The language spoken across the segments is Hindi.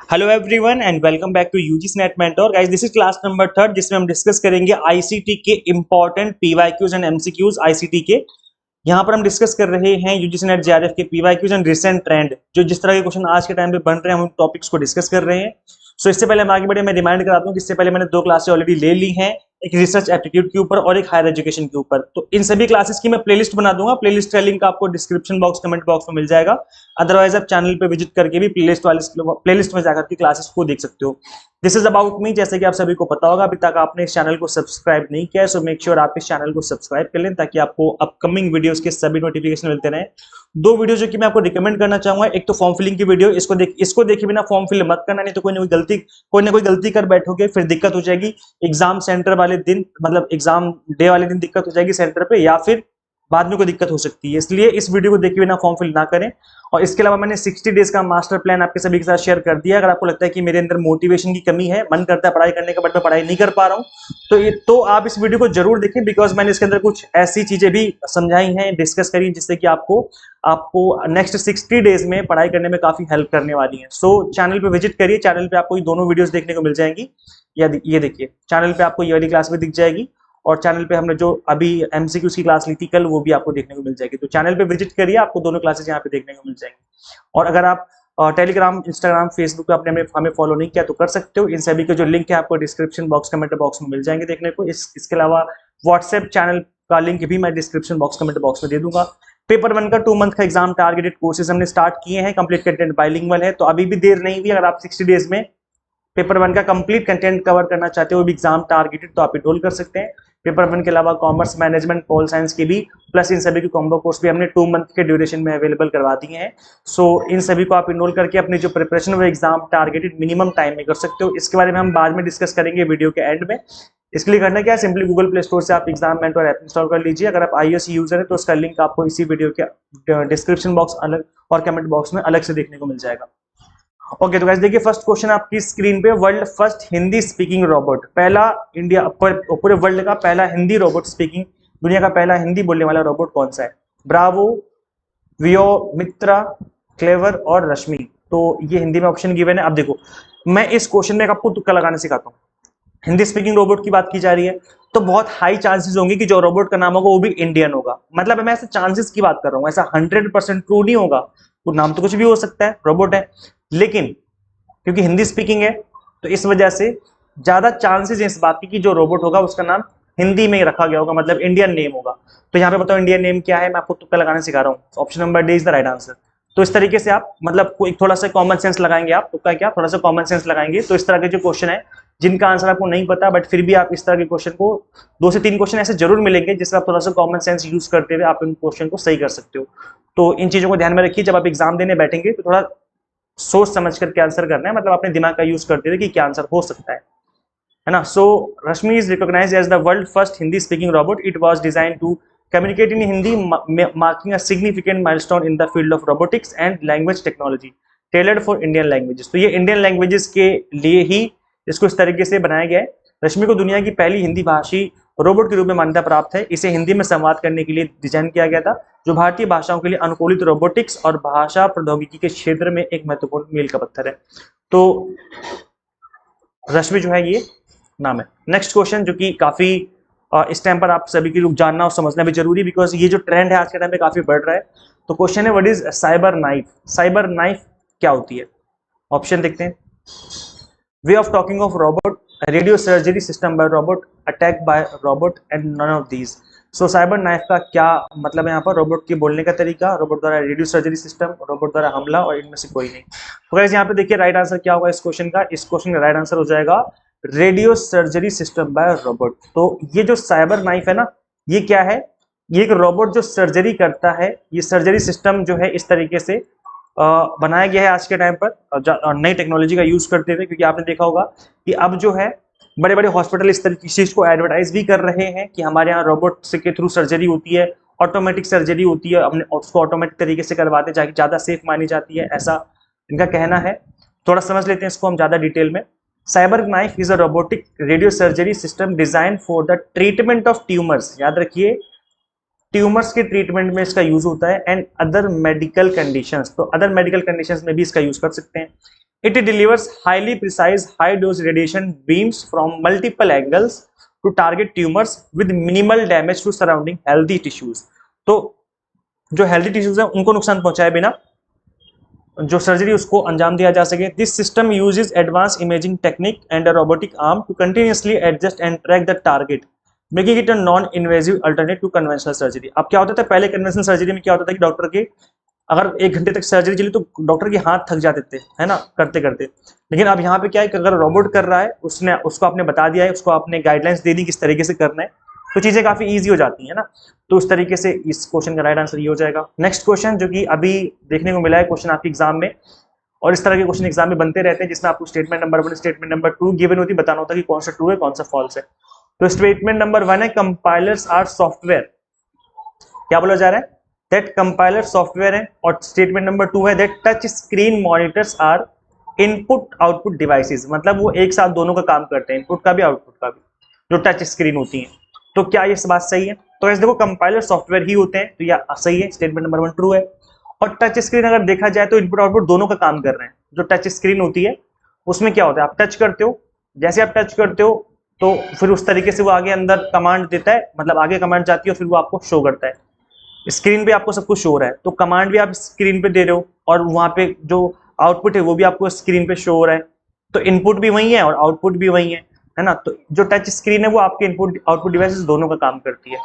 Hello everyone and welcome back to UGC NET mentor guys. This is class number 3 जिसमें हम डिस्कस करेंगे आईसीटी के important PYQs and MCQs ICT के। यहाँ पर हम डिस्कस कर रहे हैं यूजीसी नेट जेआरएफ के पीवाईक्यूज एंड रिसेंट ट्रेंड, जो जिस तरह के क्वेश्चन आज के टाइम पे बन रहे हैं हम उन टॉपिक्स को डिस्कस कर रहे हैं। सो इससे पहले हम आगे बढ़े, मैं रिमाइंड कराता हूँ कि इससे पहले मैंने 2 क्लासेस ऑलरेडी ले ली हैं, एक रिसर्च एप्टीट्यूड के ऊपर और एक हायर एजुकेशन के ऊपर। तो इन सभी क्लासेस की मैं प्लेलिस्ट बना दूंगा, प्लेलिस्ट का लिंक आपको डिस्क्रिप्शन बॉक्स कमेंट बॉक्स में मिल जाएगा। अदरवाइज आप चैनल पे विजिट करके भी प्लेलिस्ट में जाकर के क्लासेस को देख सकते हो। दिस इज अबाउट मी, जैसे कि आप सभी को पता होगा, अभी तक आपने इस चैनल को सब्सक्राइब नहीं किया है सो मेक श्योर आप इस चैनल को सब्सक्राइब कर लें ताकि आपको अपकमिंग वीडियोस के सभी नोटिफिकेशन मिलते रहे। 2 वीडियो जो कि मैं आपको रिकमेंड करना चाहूंगा, एक तो फॉर्म फिलिंग की वीडियो, इसको देखे बिना फॉर्म फिल मत करना, नहीं तो कोई ना कोई गलती कर बैठोगे, फिर दिक्कत हो जाएगी एग्जाम सेंटर वाले दिन, मतलब एग्जाम डे वाले दिन दिक्कत हो जाएगी सेंटर पे, या फिर बाद में कोई दिक्कत हो सकती है। इसलिए इस वीडियो को देखे बिना फॉर्म फिल ना करें। और इसके अलावा मैंने 60 डेज का मास्टर प्लान आपके सभी के साथ शेयर कर दिया। अगर आपको लगता है कि मेरे अंदर मोटिवेशन की कमी है, मन करता है पढ़ाई करने का बट मैं पढ़ाई नहीं कर पा रहा हूं, तो आप इस वीडियो को जरूर देखें, बिकॉज मैंने इसके अंदर कुछ ऐसी चीजें भी समझाई हैं, डिस्कस करी, जिससे कि आपको नेक्स्ट 60 डेज में पढ़ाई करने में काफी हेल्प करने वाली है। सो चैनल पे विजिट करिए, चैनल पे आपको ये दोनों वीडियोस देखने को मिल जाएंगी। ये देखिए, चैनल पे आपको ये वाली क्लास भी दिख जाएगी और चैनल पे हमने जो अभी एमसीक्यूज की क्लास ली थी कल, वो भी आपको देखने को मिल जाएगी। तो चैनल पे विजिट करिए, आपको दोनों क्लासेस यहाँ पे देखने को मिल जाएंगी। और अगर आप टेलीग्राम, इंस्टाग्राम, फेसबुक पे आपने हमें फॉलो नहीं किया तो कर सकते हो। इन सभी के जो लिंक है आपको डिस्क्रिप्शन बॉक्स, कमेंट बॉक्स में मिल जाएंगे देखने को। इसके अलावा व्हाट्सएप चैनल का लिंक भी मैं डिस्क्रिप्शन बॉक्स, कमेंट बॉक्स में दे दूंगा। पेपर 1 का 2 मंथ का एग्जाम टारगेटेड कोर्सेज हमने स्टार्ट किए हैं, कंप्लीट कंटेंट बाइलिंगुअल है, तो अभी भी देर नहीं हुई। अगर आप 60 डेज में पेपर 1 का कंप्लीट कंटेंट कवर करना चाहते हो, भी एग्जाम टारगेटेड, तो आप इनरोल कर सकते हैं। पेपर 1 के अलावा कॉमर्स, मैनेजमेंट, पोल साइंस की भी, प्लस इन सभी की कॉम्बो कोर्स भी हमने 2 मंथ के ड्यूरेशन में अवेलेबल करवा दिए हैं। सो इन सभी को आप इनरोल करके अपनी जो प्रिपरेशन वो एग्जाम टारगेटेड मिनिमम टाइम में कर सकते हो। इसके बारे में हम बाद में डिस्कस करेंगे वीडियो के एंड में। इसके लिए करना क्या है, सिंपली गूगल प्ले स्टोर से आप एग्जाम मेंटर ऐप इंस्टॉल कर लीजिए। अगर आप iOS यूजर है तो उसका लिंक आपको इसी वीडियो के डिस्क्रिप्शन बॉक्स अलग और कमेंट बॉक्स में अलग से देखने को मिल जाएगा। ओके, तो गाइस देखिए, फर्स्ट क्वेश्चन आपकी स्क्रीन पे, world first Hindi speaking robot, पहला इंडिया पूरे वर्ल्ड का पहला हिंदी रोबोट स्पीकिंग, दुनिया का पहला हिंदी बोलने वाला रोबोट कौन सा है? ब्रावो, वियो, मित्रा, क्लेवर और रश्मि। तो ये हिंदी में ऑप्शन गिवन है। अब देखो, मैं इस क्वेश्चन में आपको तुक्का लगाने सिखाता हूँ। हिंदी स्पीकिंग रोबोट की बात की जा रही है तो बहुत हाई चांसेस होंगे कि जो रोबोट का नाम होगा वो भी इंडियन होगा। मतलब मैं ऐसे चांसेस की बात कर रहा हूँ, ऐसा 100% ट्रू नहीं होगा। वो नाम तो कुछ भी हो सकता है, रोबोट है, लेकिन क्योंकि हिंदी स्पीकिंग है तो इस वजह से ज्यादा चांसेस इस बात की कि जो रोबोट होगा उसका नाम हिंदी में ही रखा गया होगा, मतलब इंडियन नेम होगा। तो यहाँ पे बताओ इंडियन नेम क्या है, मैं आपको तुक्का लगाने सिखा रहा हूँ। Option number D is the right answer. तो इस तरीके से आप मतलब कोई थोड़ा सा कॉमन सेंस लगाएंगे, आप तुक्का क्या, थोड़ा सा कॉमन सेंस लगाएंगे तो इस तरह के जो क्वेश्चन है जिनका आंसर आपको नहीं पता, बट फिर भी आप इस तरह के क्वेश्चन को 2 से 3 क्वेश्चन ऐसे जरूर मिलेंगे जिसमें आप थोड़ा सा कॉमन सेंस यूज करते हुए आप इन क्वेश्चन को सही कर सकते हो। तो इन चीजों को ध्यान में रखिए, जब आप एग्जाम देने बैठेंगे तो थोड़ा सोच समझ करके आंसर करना है, मतलब अपने दिमाग का यूज करते हुए कि क्या आंसर हो सकता है ना। So Rashmi is recognised as the world first Hindi speaking robot. It was designed to communicate in Hindi, marking a significant milestone in the field of robotics and language technology tailored for Indian languages. तो ये इंडियन लैंग्वेजेस के लिए ही इसको इस तरीके से बनाया गया है। रश्मि को दुनिया की पहली हिंदी भाषी रोबोट के रूप में मान्यता प्राप्त है। इसे हिंदी में संवाद करने के लिए डिजाइन किया गया था, जो भारतीय भाषाओं के लिए अनुकूलित रोबोटिक्स और भाषा प्रौद्योगिकी के क्षेत्र में एक महत्वपूर्ण मील का पत्थर है। तो रश्मि जो है ये नाम है। नेक्स्ट क्वेश्चन जो कि काफी इस टाइम पर आप सभी के लोग जानना और समझना भी जरूरी, बिकॉज ये जो ट्रेंड है आज के टाइम पे काफी बढ़ रहा है। तो क्वेश्चन है, what is cyber knife? Cyber knife क्या होती है? ऑप्शन देखते हैं। Way of talking of robot, radio surgery system by robot, attack by robot and none of these. So cyber knife का क्या मतलब है? यहाँ पर रोबोट के बोलने का तरीका, रोबोट द्वारा रेडियो सर्जरी सिस्टम, रोबोट द्वारा हमला, और इनमें से कोई नहीं। तो गाइस यहाँ पे देखिए राइट आंसर क्या होगा इस क्वेश्चन का। इस क्वेश्चन का राइट आंसर हो जाएगा radio surgery system by robot. तो ये जो साइबर नाइफ है ना, ये क्या है? ये एक रोबोट जो सर्जरी करता है। ये सर्जरी सिस्टम जो है इस तरीके से बनाया गया है आज के टाइम पर नई टेक्नोलॉजी का यूज करते हुए, क्योंकि आपने देखा होगा कि अब जो है बड़े बड़े हॉस्पिटल इस तरीके चीज को एडवर्टाइज भी कर रहे हैं कि हमारे यहाँ रोबोट के थ्रू सर्जरी होती है, ऑटोमेटिक सर्जरी होती है, हमने उसको ऑटोमेटिक तरीके से करवाते हैं, ज्यादा सेफ मानी जाती है, ऐसा इनका कहना है। थोड़ा समझ लेते हैं इसको हम ज्यादा डिटेल में। Cyber knife is a robotic radio surgery system design for the treatment of tumours, याद रखिए ट्यूमर्स के ट्रीटमेंट में इसका यूज होता है, एंड अदर मेडिकल कंडीशंस। तो अदर मेडिकल कंडीशंस में भी इसका यूज कर सकते हैं। It delivers highly precise high dose radiation beams from multiple angles to target tumors with minimal damage to surrounding healthy tissues. तो जो हेल्दी टिश्यूज है उनको नुकसान पहुंचाए बिना जो सर्जरी उसको अंजाम दिया जा सके. This system uses advance imaging technique and a robotic arm to continuously adjust and track the target, making it a non invasive alternate to conventional surgery. अब क्या होता था पहले कन्वेंशनल सर्जरी में क्या होता था कि डॉक्टर के अगर 1 घंटे तक सर्जरी चली तो डॉक्टर के हाथ थक जाते थे, है ना, करते करते. लेकिन अब यहाँ पे क्या है कि अगर रोबोट कर रहा है, उसने उसको आपने बता दिया है, उसको आपने गाइडलाइंस दे दी किस तरीके से करना है, तो चीजें काफी इजी हो जाती है ना. तो उस तरीके से इस क्वेश्चन का राइट आंसर ये हो जाएगा. नेक्स्ट क्वेश्चन जो कि अभी देखने को मिला है क्वेश्चन आपके एग्जाम में, और इस तरह के क्वेश्चन एग्जाम में बनते रहते हैं जिसमें आपको statement number 1 statement number 2 given होती है, बताना होता है कि कौन सा ट्रू है कौन सा फॉल्स है. तो स्टेटमेंट नंबर 1 है कंपाइलर्स आर सॉफ्टवेयर. क्या बोला जा रहा है? दैट कंपाइलर सॉफ्टवेयर है. और स्टेटमेंट नंबर 2 है that touch screen monitors are input output devices. मतलब वो एक साथ दोनों का काम करते हैं, इनपुट का भी आउटपुट का भी, जो टच स्क्रीन होती है. तो क्या ये बात सही है? तो ऐसे देखो कंपाइलर सॉफ्टवेयर ही होते हैं, तो यह सही है, स्टेटमेंट नंबर 1 ट्रू है. और टच स्क्रीन अगर देखा जाए तो इनपुट आउटपुट दोनों का काम कर रहे हैं. जो टच स्क्रीन होती है उसमें क्या होता है, आप टच करते हो, जैसे आप टच करते हो तो फिर उस तरीके से वो आगे अंदर कमांड देता है, मतलब आगे कमांड जाती है और फिर वो आपको शो करता है. स्क्रीन पे आपको सब कुछ शो हो रहा है, तो कमांड भी आप स्क्रीन पे दे रहे हो और वहां पे जो आउटपुट है वो भी आपको स्क्रीन पे शो हो रहा है. तो इनपुट भी वही है और आउटपुट भी वही है ना. तो जो टच स्क्रीन है वो आपके इनपुट आउटपुट डिवाइसेस दोनों का काम करती है.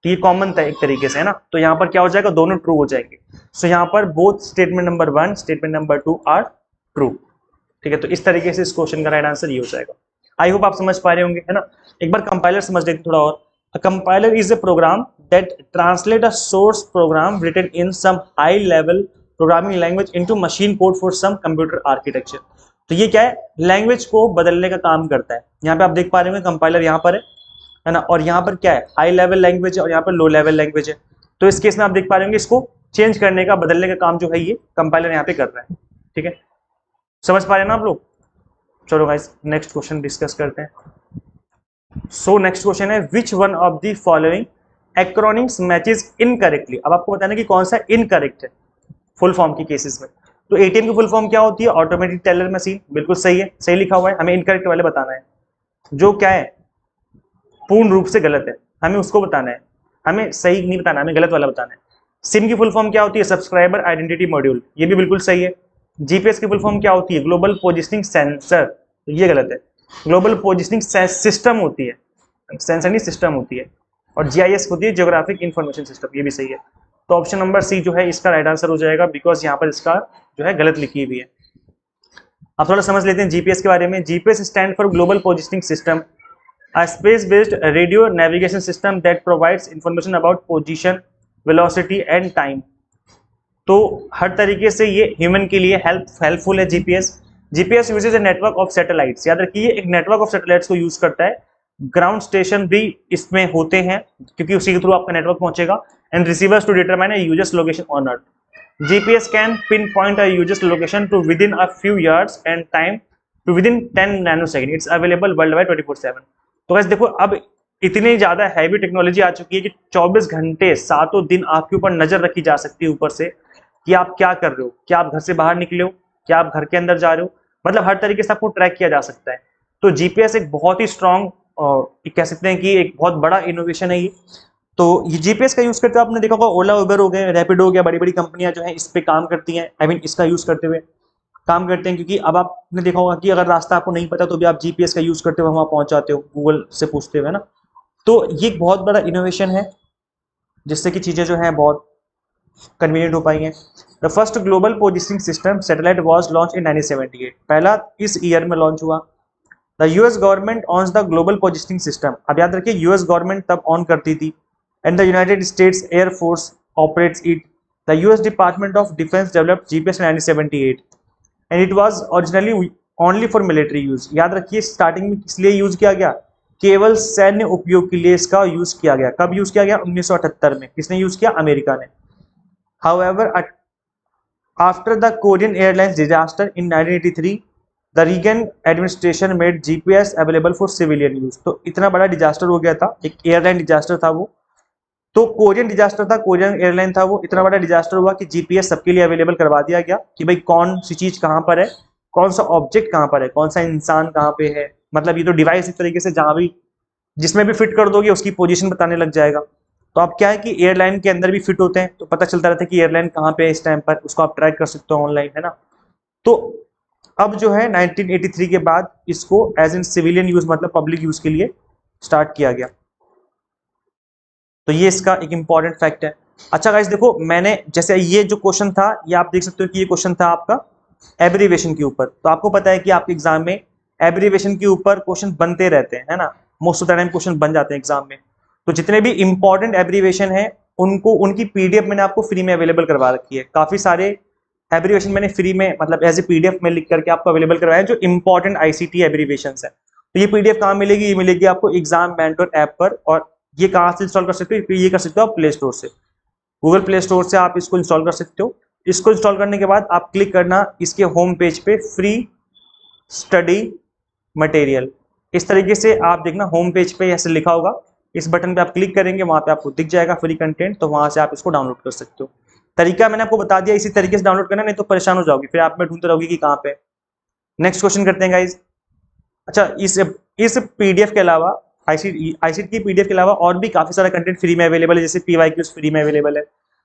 तो ये कॉमन था एक तरीके से, है ना. तो यहाँ पर क्या हो जाएगा, दोनों ट्रू हो जाएंगे. सो यहाँ पर both statement number 1 statement number 2 are true. ठीक है, तो इस तरीके से इस क्वेश्चन का राइट आंसर ये हो जाएगा. आई होप आप समझ पा रहे होंगे, है ना. एक बार कंपाइलर समझ लेते थोड़ा और. A compiler is a program that translate a source program written in some high level programming language into machine code for some computer architecture. तो ये क्या है, लैंग्वेज को बदलने का काम करता है. यहाँ पे आप देख पा रहे होंगे कंपाइलर यहाँ पर है ना, और यहाँ पर क्या है, हाई लेवल लैंग्वेज है और यहाँ पर लो लेवल लैंग्वेज है. तो इस केस में आप देख पा रहे होंगे इसको चेंज करने का, बदलने का काम जो है ये कंपाइलर यहाँ पे कर रहा है. ठीक है, समझ पा रहे हैं ना आप लोग. चलो गाइस नेक्स्ट क्वेश्चन डिस्कस करते हैं. सो नेक्स्ट क्वेश्चन है which one of the following acronyms matches incorrectly. अब आपको बताना कि कौन सा इनकरेक्ट है फुल फॉर्म की केसेस में. तो एटीएम की फुल फॉर्म क्या होती है, ऑटोमेटिक टेलर मशीन. बिल्कुल सही है, सही लिखा हुआ है. हमें इनकरेक्ट वाले बताना है, जो क्या है पूर्ण रूप से गलत है, हमें उसको बताना है. हमें सही नहीं बताना, हमें गलत वाला बताना है. सिम की फुल फॉर्म क्या होती है, सब्सक्राइबर आइडेंटिटी मॉड्यूल. ये भी बिल्कुल सही है. जीपीएस की फुल फॉर्म क्या होती है, ग्लोबल पोजिशनिंग सेंसर. तो ये गलत है, ग्लोबल पोजिशनिंग सिस्टम होती है, सेंसर नहीं सिस्टम होती है. और जीआईएस होती है जियोग्राफिक इंफॉर्मेशन सिस्टम. ये भी सही है. तो ऑप्शन नंबर सी जो है इसका राइट आंसर हो जाएगा, बिकॉज यहाँ पर इसका जो है गलत लिखी हुई है. अब थोड़ा समझ लेते हैं जीपीएस के बारे में. GPS stand for global positioning system, a space-based radio navigation system that provides information about position, velocity and time. तो हर तरीके से ये ह्यूमन के लिए हेल्पफुल है GPS. GPS usage a network of satellites. याद रखिए एक नेटवर्क ऑफ सैटेलाइट्स को यूज करता है. ग्राउंड स्टेशन भी इसमें होते हैं क्योंकि उसी के थ्रू आपका नेटवर्क पहुंचेगा. And receivers to determine a user's location on earth. GPS can pinpoint a user's location to within a few yards and time to within 10 nanosecond. It's available worldwide 24/7. तो वैसे देखो अब इतनी ज्यादा हैवी टेक्नोलॉजी आ चुकी है कि 24 घंटे सातों दिन आपके ऊपर नजर रखी जा सकती है ऊपर से कि आप क्या कर रहे हो, क्या आप घर से बाहर निकले हो, क्या आप घर के अंदर जा रहे हो. मतलब हर तरीके से आपको ट्रैक किया जा सकता है. तो जीपीएस एक बहुत ही स्ट्रॉन्ग कह सकते हैं कि एक बहुत बड़ा इनोवेशन है ये. तो ये जीपीएस का यूज करते हुए आपने देखा होगा ओला उबर हो गए, रैपिडो हो गया, बड़ी बड़ी कंपनियां जो है इस पे काम करती हैं. आई मीन इसका यूज करते हुए काम करते हैं, क्योंकि अब आपने देखा होगा कि अगर रास्ता आपको नहीं पता तो भी आप जीपीएस का यूज करते हुए वहां पहुंच जाते हो गूगल से पूछते हुए, है ना. तो ये एक बहुत बड़ा इनोवेशन है जिससे कि चीजें जो है बहुत कन्वीनियंट हो पाई हैं. The first global positioning system satellite was launch in 1978. पहला इस ईयर में लॉन्च हुआ. The US government owns the global positioning system. अब याद रखिए यूएस गवर्नमेंट तब ऑन करती थी. And the United States Air Force operates it. The US Department of Defence developed GPS in 1978 and it was originally only for military use. याद रखिए स्टार्टिंग में किस लिए यूज किया गया, केवल सैन्य उपयोग के लिए इसका यूज किया गया. कब यूज किया गया, 1978 में. किसने यूज किया, अमेरिका ने. However after the Korean airlines disaster in 1983 the Reagan administration made GPS available for civilian use. तो इतना बड़ा डिजास्टर हो गया था, एक एयरलाइन डिजास्टर था वो. तो कोरियन डिजास्टर था, कोरियन एयरलाइन था वो. इतना बड़ा डिजास्टर हुआ कि जीपीएस सबके लिए अवेलेबल करवा दिया गया कि भाई कौन सी चीज कहां पर है, कौन सा ऑब्जेक्ट कहाँ पर है, कौन सा इंसान कहाँ पे है, मतलब ये तो डिवाइस इस तरीके से जहाँ भी जिसमें भी फिट कर दोगे उसकी पोजीशन बताने लग जाएगा। तो आप क्या है कि एयरलाइन के अंदर भी फिट होते हैं तो पता चलता रहता है कि एयरलाइन कहाँ पे है इस टाइम पर, उसको आप ट्रैक कर सकते हो ऑनलाइन, है ना। तो अब जो है 1983 के बाद इसको एज इन सिविलियन यूज मतलब पब्लिक यूज के लिए स्टार्ट किया गया। तो ये इसका एक इंपॉर्टेंट फैक्ट है। अच्छा गाइस देखो, मैंने जैसे ये जो क्वेश्चन था ये आप देख सकते हो कि ये क्वेश्चन था आपका एब्रीवेशन के ऊपर। तो आपको पता है कि आपके एग्जाम में एब्रीवेशन के ऊपर क्वेश्चन बनते रहते हैं, है ना, most of the time question बन जाते हैं एग्जाम में। तो जितने भी इंपॉर्टेंट एब्रीवेशन है उनको उनकी पीडीएफ मैंने आपको फ्री में अवेलेबल करवा रखी है। काफी सारे एब्रीवेशन मैंने फ्री में मतलब एज ए पीडीएफ में लिख करके आपको अवेलेबल करवाया जो इंपॉर्टेंट आईसीटी एब्रीवेशन है। तो ये पीडीएफ कहाँ मिलेगी, ये मिलेगी आपको एग्जाम मेंटर ऐप पर। और ये कहाँ से इंस्टॉल कर सकते हो, ये कर सकते हो आप प्ले स्टोर से, गूगल प्ले स्टोर से आप इसको इंस्टॉल कर सकते हो। इसको इंस्टॉल करने के बाद आप क्लिक करना इसके होम पेज पे फ्री स्टडी मटेरियल, इस तरीके से आप देखना होम पेज पे ऐसे लिखा होगा, इस बटन पे आप क्लिक करेंगे वहां पे आपको दिख जाएगा फ्री कंटेंट, तो वहां से आप इसको डाउनलोड कर सकते हो। तरीका मैंने आपको बता दिया, इसी तरीके से डाउनलोड करना, नहीं तो परेशान हो जाओगी फिर आप में ढूंढते रहोगी कि कहाँ पे। नेक्स्ट क्वेश्चन करते हैं गाइज। अच्छा इस पीडीएफ के अलावा आईसीटी की पीडीएफ के अलावा और भी काफी सारा कंटेंट फ्री में अवेलेबल है, जैसे पीवाईक्यूज फ्री में अवेलेबल है,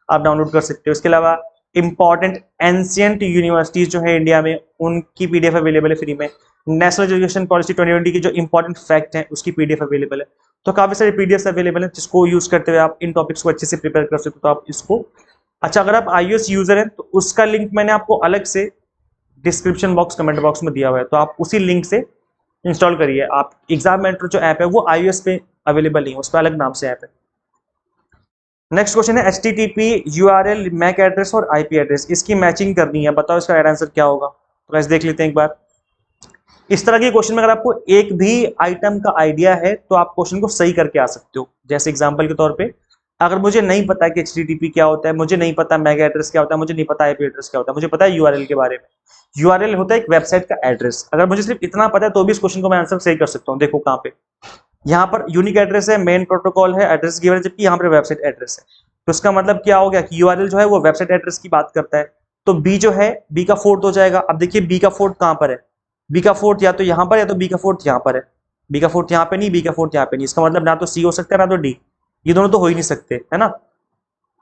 आप डाउनलोड कर सकते हो। इसके अलावा इंपॉर्टेंट एंशिएंट यूनिवर्सिटीज जो है इंडिया में उनकी पीडीएफ अवेलेबल है फ्री में। नेशनल एजुकेशन पॉलिसी 2020 की जो इंपॉर्टेंट फैक्ट है उसकी पीडीएफ अवेलेबल है। तो काफी सारे पीडीएफ अवेलेबल है जिसको यूज करते हुए आप इन टॉपिक्स को अच्छे से प्रिपेयर कर सकते हो। तो आप इसको, अच्छा अगर आप iOS यूजर हैं तो उसका लिंक मैंने आपको अलग से डिस्क्रिप्शन बॉक्स कमेंट बॉक्स में दिया हुआ है, तो आप उसी लिंक से इंस्टॉल करिए। आप एग्जाम मेंटर जो ऐप है वो iOS पे अवेलेबल नहीं है, उस पर अलग नाम से ऐप है। नेक्स्ट क्वेश्चन है HTTP URL मैक एड्रेस और IP एड्रेस, इसकी मैचिंग करनी है, बताओ इसका राइट आंसर क्या होगा। तो ऐसे देख लेते हैं एक बार। इस तरह के क्वेश्चन में अगर आपको एक भी आइटम का आइडिया है तो आप क्वेश्चन को सही करके आ सकते हो। जैसे एग्जांपल के तौर पे अगर मुझे नहीं पता कि HTTP क्या होता है, मुझे नहीं पता मैक एड्रेस क्या होता है, मुझे नहीं पता IP एड्रेस क्या होता है, मुझे पता है URL के बारे में। URL होता है एक वेबसाइट का एड्रेस, अगर मुझे सिर्फ इतना पता है तो भी इस क्वेश्चन को मैं आंसर सही कर सकता हूँ। देखो कहाँ पे, यहाँ पर यूनिक एड्रेस है, मेन प्रोटोकॉल है, एड्रेस गिवन है, जबकि यहाँ पर वेबसाइट एड्रेस है। तो इसका मतलब क्या हो गया कि URL जो है वो वेबसाइट एड्रेस की बात करता है। तो बी जो है बी का फोर्थ हो जाएगा। अब देखिए बी का फोर्थ कहाँ पर है, बी का फोर्थ या तो यहाँ पर या तो बी का फोर्थ यहाँ पर है। बी का फोर्थ यहाँ पे नहीं, बी का फोर्थ यहाँ पे नहीं, इसका मतलब ना तो सी हो सकता है ना तो डी, ये दोनों तो हो ही नहीं सकते, है ना।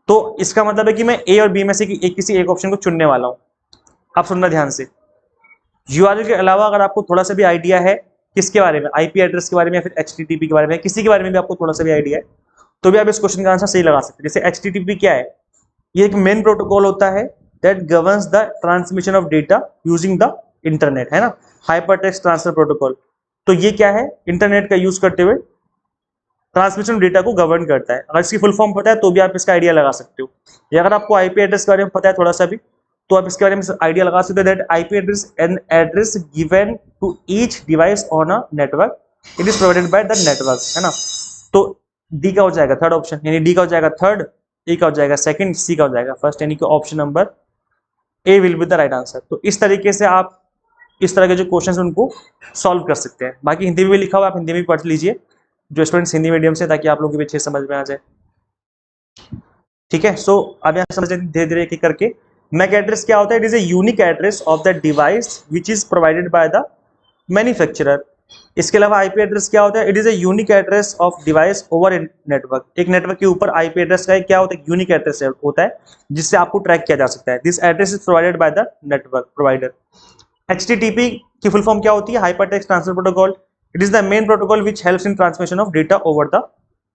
तो इसका मतलब है कि मैं ए और बी में से किसी एक ऑप्शन को चुनने वाला हूं। आप सुनना ध्यान से, URL के अलावा अगर आपको थोड़ा सा भी आइडिया है किसके बारे में, IP एड्रेस के बारे में या फिर HTTP के बारे में, किसी के बारे में भी आपको थोड़ा सा भी आइडिया है तो भी आप इस क्वेश्चन का आंसर सही लगा सकते हैं। जैसे HTTP क्या है, ये एक मेन प्रोटोकॉल होता है that governs the transmission of data using the internet, है ना, हाइपर टेक्स्ट ट्रांसफर प्रोटोकॉल। तो ये क्या है, इंटरनेट का यूज करते हुए ट्रांसमिशन ऑफ डेटा को गवर्न करता है। अगर इसकी फुल फॉर्म पता है तो भी आप इसका आइडिया लगा सकते हो, या अगर आपको IP एड्रेस के बारे में पता है थोड़ा सा भी तो आप इसके बारे में आइडिया लगा सकते हो that IP address an address given to each device on a network, it is provided by the network, है ना। तो डी का हो जाएगा थर्ड ऑप्शन, यानी डी का हो जाएगा थर्ड, ए का हो जाएगा सेकंड, सी का हो जाएगा फर्स्ट, यानी कि option number A will be the right answer. तो इस तरीके से आप इस तरह के जो क्वेश्चन है उनको सॉल्व कर सकते हैं। बाकी हिंदी में भी लिखा हुआ आप हिंदी में पढ़ लीजिए जो स्टूडेंट्स हिंदी मीडियम से, ताकि आप लोगों की भी अच्छे समझ में आ जाए। ठीक है, सो अब यहाँ समझ धीरे धीरे एक करके। मैक एड्रेस क्या होता है, it is a unique address of the device which is provided by the manufacturer. इसके अलावा IP एड्रेस क्या होता है, it is a unique address of device over network. एक नेटवर्क के ऊपर IP एड्रेस का क्या होता है, यूनिक एड्रेस होता है जिससे आपको ट्रैक किया जा सकता है। This address is provided by the network provider. HTTP की फुल फॉर्म क्या होती है, hyper text transfer protocol. It is the main protocol which helps in transmission of data over the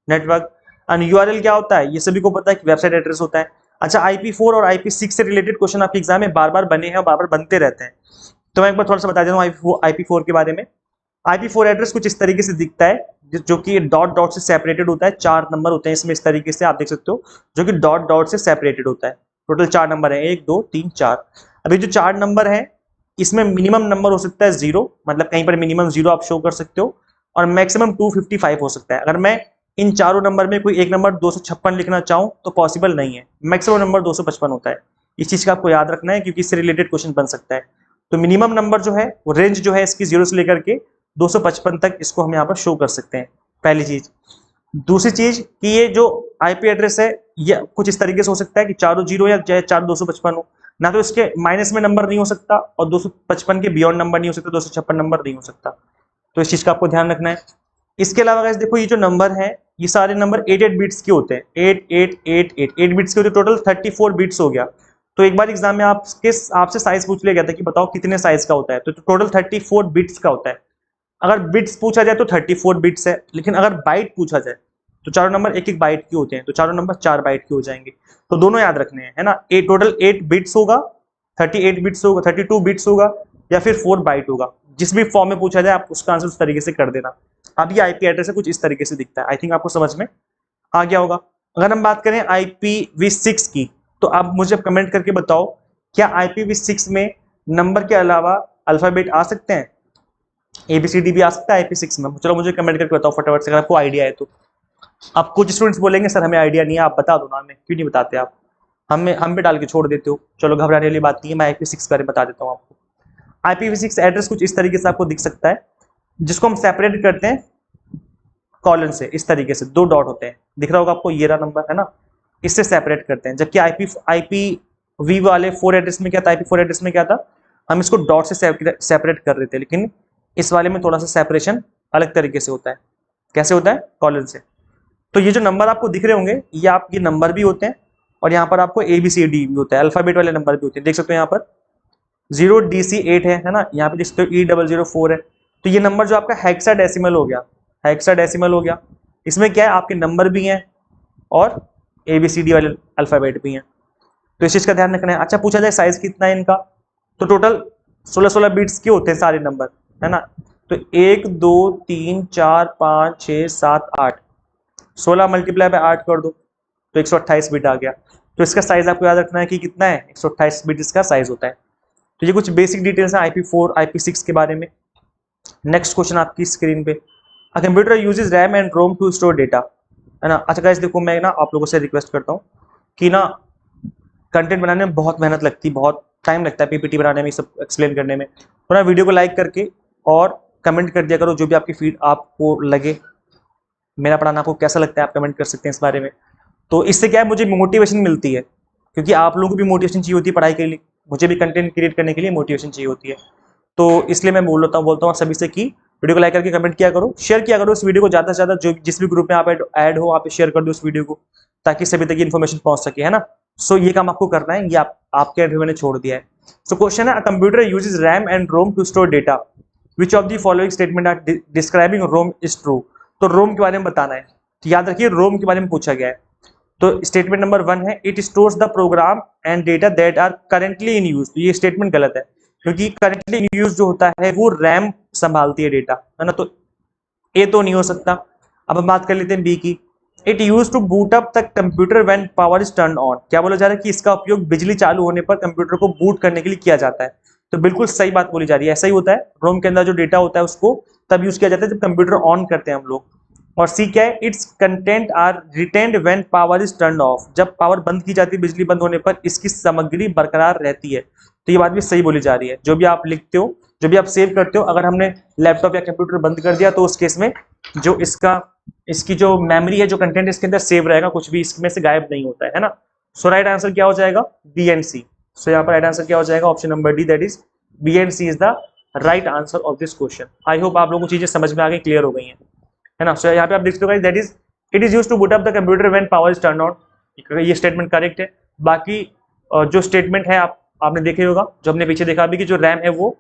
network. And URL क्या होता है, ये सभी को पता है कि वेबसाइट एड्रेस होता है। अच्छा IP4 और IP6 से रिलेटेड क्वेश्चन आपके एग्जाम में बार बार बने हैं और बार बार बनते रहते हैं, तो मैं एक बार थोड़ा सा बता देता हूँ IP4 के बारे में। IP4 एड्रेस कुछ इस तरीके से दिखता है जो कि डॉट डॉट से सेपरेटेड होता है, 4 नंबर होते हैं इसमें इस तरीके से आप देख सकते हो, जो कि डॉट डॉट से सेपरेटेड होता है। टोटल 4 नंबर है, 1 2 3 4। अभी जो 4 नंबर है इसमें मिनिमम नंबर हो सकता है 0, मतलब कहीं पर मिनिमम 0 आप शो कर सकते हो, और मैक्सिमम 255 हो सकता है। अगर मैं इन चारों नंबर में कोई एक नंबर 256 लिखना चाहूँ तो पॉसिबल नहीं है, मैक्सिमम नंबर 255 होता है। इस चीज का आपको याद रखना है क्योंकि इससे रिलेटेड क्वेश्चन बन सकता है। तो मिनिमम नंबर जो है वो रेंज जो है इसकी 0 से लेकर के 255 तक इसको हम यहाँ पर शो कर सकते हैं, पहली चीज। दूसरी चीज कि ये जो IP एड्रेस है ये कुछ इस तरीके से हो सकता है कि चारों 0 या चाहे चारों 255 हो, ना तो इसके माइनस में नंबर नहीं हो सकता और 255 के बियॉन्ड नंबर नहीं हो सकता, 256 नंबर नहीं हो सकता। तो इस चीज का आपको ध्यान रखना है। इसके अलावा गाइस देखो ये जो नंबर है ये सारे नंबर 8 बिट्स के होते हैं, 8 बिट्स के होते हैं, टोटल 34 बिट्स हो गया। तो एक बार एग्जाम में आपसे साइज पूछ लिया गया था कि बताओ कितने साइज का होता है, तो टोटल 34 बिट्स का होता है। अगर बिट्स पूछा जाए तो 34 बिट्स है, लेकिन अगर बाइट पूछा जाए तो चारों नंबर एक बाइट के होते हैं, तो चारों नंबर 4 बाइट के हो जाएंगे। तो दोनों याद रखने हैं, है ना। टोटल 8 बिट्स होगा, 38 बिट्स होगा, 32 बिट्स होगा या फिर 4 बाइट होगा। जिस भी फॉर्म में पूछा जाए आप उसका आंसर उस तरीके से कर देना। अब ये आईपी एड्रेस है, कुछ इस तरीके से दिखता है। आई थिंक आपको समझ में आ गया होगा। अगर हम बात करें IPv6 की, तो आप मुझे कमेंट करके बताओ क्या IPv6 में नंबर के अलावा अल्फाबेट आ सकते हैं, ABCD भी आ सकता है IP6 में? चलो मुझे कमेंट करके बताओ फटाफट से, अगर आपको आइडिया है तो। अब कुछ स्टूडेंट्स बोलेंगे सर हमें आइडिया नहीं है, आप बता दो ना हमें। क्यों नहीं बताते आप? हम पे डाल के छोड़ देते हो। चलो घबराने वाली बात नहीं है, मैं IP6 बारे में बता देता हूँ आपको। IPv6 एड्रेस कुछ इस तरीके से आपको दिख सकता है, जिसको हम सेपरेट करते हैं कॉलन से। इस तरीके से 2 डॉट होते हैं, दिख रहा होगा आपको, ये रहा नंबर, है ना। इससे सेपरेट करते हैं। जबकि IPv वाले 4 एड्रेस में क्या था, IP4 एड्रेस में क्या था, हम इसको डॉट से सेपरेट कर रहे थे। लेकिन इस वाले में थोड़ा सा सेपरेशन अलग तरीके से होता है। कैसे होता है? कॉलन से। तो ये जो नंबर आपको दिख रहे होंगे ये नंबर भी होते हैं, और यहाँ पर आपको ABCD भी होता है, अल्फाबेट वाले नंबर भी होते हैं। देख सकते हो यहाँ पर 0DC8 है ना, यहाँ पे देख सकते हो E004 है। तो ये नंबर जो आपका हेक्साडेसिमल हो गया, हेक्साडेसिमल हो गया। इसमें क्या है, आपके नंबर भी हैं और ABCD वाले अल्फाबेट भी हैं। तो इस चीज का ध्यान रखना है। अच्छा पूछा जाए साइज कितना है इनका, तो टोटल 16 बिट्स के होते हैं सारे नंबर, है ना। तो 1 2 3 4 5 6 7 8, 16 मल्टीप्लाई बाय 8 कर दो तो 128 बिट आ गया। तो इसका साइज आपको याद रखना है कि कितना है, 128 बिट इसका साइज होता है। तो ये कुछ बेसिक डिटेल्स हैं IP4 IP6 के बारे में। नेक्स्ट क्वेश्चन आपकी स्क्रीन पे, a computer uses RAM and ROM to store data, है ना। अच्छा गाइस देखो, मैं ना आप लोगों से रिक्वेस्ट करता हूँ कि ना कंटेंट बनाने में बहुत मेहनत लगती है, बहुत टाइम लगता है PPT बनाने में, सब एक्सप्लेन करने में। तो ना वीडियो को लाइक करके और कमेंट कर दिया करो, जो भी आपकी फीड आपको लगे। मेरा पढ़ाना आपको कैसा लगता है आप कमेंट कर सकते हैं इस बारे में। तो इससे क्या है, मुझे मोटिवेशन मिलती है, क्योंकि आप लोगों को भी मोटिवेशन चाहिए होती है पढ़ाई के लिए, मुझे भी कंटेंट क्रिएट करने के लिए मोटिवेशन चाहिए होती है। तो इसलिए मैं बोलता हूँ आप सभी से कि वीडियो को लाइक करके कमेंट किया करो, शेयर किया करो इस वीडियो को ज़्यादा से ज़्यादा। जो जिस भी ग्रुप में आप ऐड हो, आप शेयर कर दो इस वीडियो को, ताकि सभी तक इन्फॉर्मेशन पहुंच सके, है ना। सो ये काम आपको करना है, ये आपके एंड में मैंने छोड़ दिया है। सो क्वेश्चन है, computer uses RAM and ROM to store data, which of the following statement are describing ROM is true. तो रोम के बारे में बताना है, तो याद रखिए रोम के बारे में पूछा गया है। तो स्टेटमेंट नंबर 1 है, it stores the program and data that are currently in use. तो ये स्टेटमेंट गलत है, क्योंकि करेंटली इन यूज जो होता है वो रैम संभालती है डेटा, है ना। तो ए तो नहीं हो सकता। अब हम बात कर लेते हैं बी की, it use to boot up the computer when power is turn on. क्या बोला जा रहा है कि इसका उपयोग बिजली चालू होने पर कंप्यूटर को बूट करने के लिए किया जाता है। तो बिल्कुल सही बात बोली जा रही है, ऐसा ही होता है। रोम के अंदर जो डेटा होता है उसको तब यूज किया जाता है जब कंप्यूटर ऑन करते हैं हम लोग। और सी क्या है, its content are retained when power is turn off. जब पावर बंद की जाती है, बिजली बंद होने पर इसकी सामग्री बरकरार रहती है। तो ये बात भी सही बोली जा रही है। जो भी आप लिखते हो, जो भी आप सेव करते हो, अगर हमने लैपटॉप या कंप्यूटर बंद कर दिया तो उस केस में जो इसकी जो मेमोरी है, जो कंटेंट इसके अंदर सेव रहेगा, कुछ भी इसमें से गायब नहीं होता है ना। सो राइट आंसर क्या हो जाएगा, बी एंड सी। सो यहाँ पर राइट आंसर क्या हो जाएगा, option number D, that is B and C is the right answer of this question. I hope आप लोगों को चीजें समझ में आ गई, क्लियर हो गई हैं, है ना। सो यहाँ पे आप देख सकते हो that is it is used to boot up the computer when power is turn on. ये स्टेटमेंट करेक्ट है। बाकी जो स्टेटमेंट है आपने देखे होगा, जो हमने पीछे देखा अभी कि जो रैम है वो,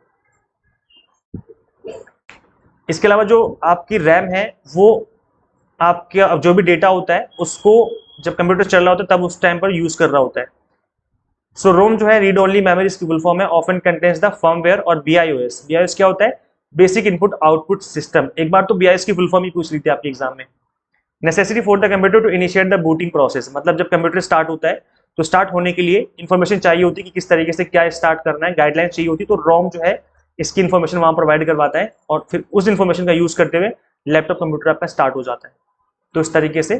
इसके अलावा जो आपकी रैम है वो आपके जो भी डेटा होता है उसको जब कंप्यूटर चल रहा होता है तब उस टाइम पर यूज कर रहा होता है। सो रोम जो है रीड ओनली मेमोरी, इसकी फुल फॉर्म है, ऑफन कंटेन्स द फर्मवेयर और BIOS। BIOS क्या होता है, बेसिक इनपुट आउटपुट सिस्टम। एक बार तो BIOS की फुल फॉर्म ही पूछ ली थी आपके एग्जाम में। Necessary for the computer to initiate the booting process, मतलब जब कंप्यूटर स्टार्ट होता है तो स्टार्ट होने के लिए इन्फॉर्मेशन चाहिए होती है कि किस तरीके से क्या स्टार्ट करना है, गाइडलाइन चाहिए होती है। तो रोम जो है इसकी इन्फॉर्मेशन वहां प्रोवाइड करवाता है और फिर उस इन्फॉर्मेशन का यूज करते हुए लैपटॉप कंप्यूटर आपका स्टार्ट हो जाता है। तो इस तरीके से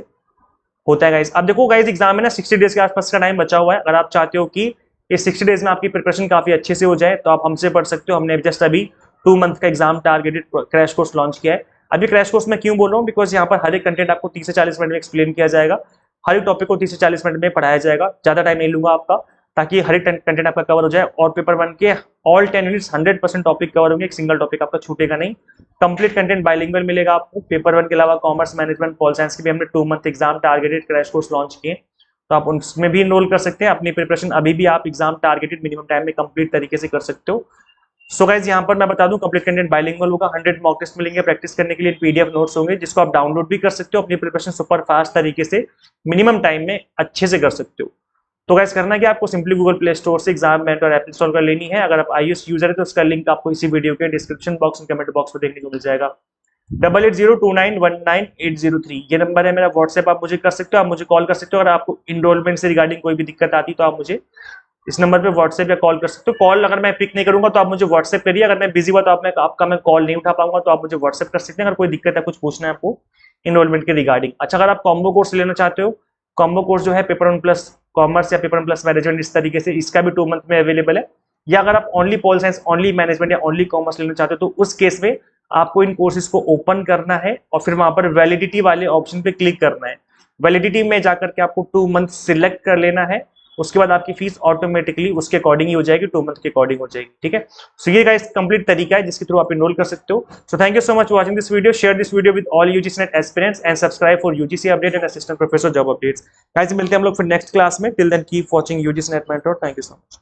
होता है गाइस। अब देखो गाइस, एग्जाम में ना 60 डेज के आसपास का टाइम बचा हुआ है। अगर आप चाहते हो कि इस 60 डेज में आपकी प्रिपरेशन काफी अच्छे से हो जाए तो आप हमसे पढ़ सकते हो। हमने जस्ट अभी 2 मंथ का exam targeted crash course launch किया है। अभी क्रैश कोर्स में क्यों बोल रहा हूँ, बिकॉज यहाँ पर हर एक कंटेंट आपको 30 से 40 मिनट में एक्सप्लेन किया जाएगा, हर एक टॉपिक को 30 से 40 मिनट में पढ़ाया जाएगा। ज्यादा टाइम नहीं लूंगा आपका। ताकि हर एक कंटेंट आपका कवर हो जाए और पेपर 1 के ऑल 10 यूनिट्स 100% टॉपिक कवर होंगे, एक सिंगल टॉपिक आपका छूटेगा नहीं। कंप्लीट कंटेंट बाइलिंगुअल मिलेगा आपको। पेपर 1 के अलावा कॉमर्स, मैनेजमेंट, पॉल साइंस के भी हमने 2 month exam targeted crash course launch किए, तो आप उसमें भी इनरोल कर सकते हैं। अपनी प्रिपरेशन अभी भी आप एग्जाम टारगेटेड मिनिमम टाइम में कंप्लीट तरीके से कर सकते हो। सो गाइज यहाँ पर मैं बता दूं, कंप्लीट कंटेंट बाइलिंगुअल होगा, 100 मॉक टेस्ट मिलेंगे प्रैक्टिस करने के लिए, पीडीएफ नोट्स होंगे जिसको आप डाउनलोड भी कर सकते हो, अपनी प्रिपरेशन सुपर फास्ट तरीके से मिनिमम टाइम में अच्छे से कर सकते हो। तो गाइस करना क्या, आपको सिंपली गूगल प्ले स्टोर से एग्जाम मेंटर ऐप इंस्टॉल कर लेनी है। अगर आप iOS यूजर है तो उसका लिंक आपको इसी वीडियो के डिस्क्रिप्शन बॉक्स और कमेंट बॉक्स में देखने को मिल जाएगा। 8802919803 ये नंबर है मेरा व्हाट्सएप, आप मुझे कर सकते हो, आप मुझे कॉल कर सकते हो। अगर आपको इनरोलमेंट से रिगार्डिंग कोई भी दिक्कत आती तो आप मुझे इस नंबर पे व्हाट्सएप या कॉल कर सकते हो। कॉल अगर मैं पिक नहीं करूंगा तो आप मुझे व्हाट्सएप करिए, अगर मैं बिजी हुआ तो आपका मैं कॉल नहीं उठा पाऊंगा, तो आप मुझे व्हाट्सएप कर सकते हैं अगर कोई दिक्कत है, कुछ पूछना है आपको इनरोलमेंट के रिगार्डिंग। अच्छा, अगर आप कॉम्बो कोर्स लेना चाहते हो, कॉम्बो कोर्स जो है पेपर 1 प्लस कॉमर्स या पेपर 1 प्लस मैनेजमेंट, इस तरीके से इसका भी 2 मंथ में अवेलेबल है। या अगर आप only pol science, only management या ओनली कॉमर्स लेना चाहते हो तो उस केस में आपको इन कोर्सेज को ओपन करना है और फिर वहां पर वैलिडिटी वाले ऑप्शन पे क्लिक करना है। वैलिडिटी में जाकर के आपको 2 मंथ सिलेक्ट कर लेना है, उसके बाद आपकी फीस ऑटोमेटिकली उसके अकॉर्डिंग ही हो जाएगी, 2 मंथ के अकॉर्डिंग हो जाएगी। ठीक है, सो ये गाइस कंप्लीट तरीका है जिसके थ्रू आप इनरोल कर सकते हो। So thank you so much watching this video, share this video with all UGC NET aspirants and subscribe for UGC update and assistant professor job updates. Guys मिलते हैं हम लोग फिर नेक्स्ट क्लास में, till then keep watching UGC NET mentor. Thank you so much.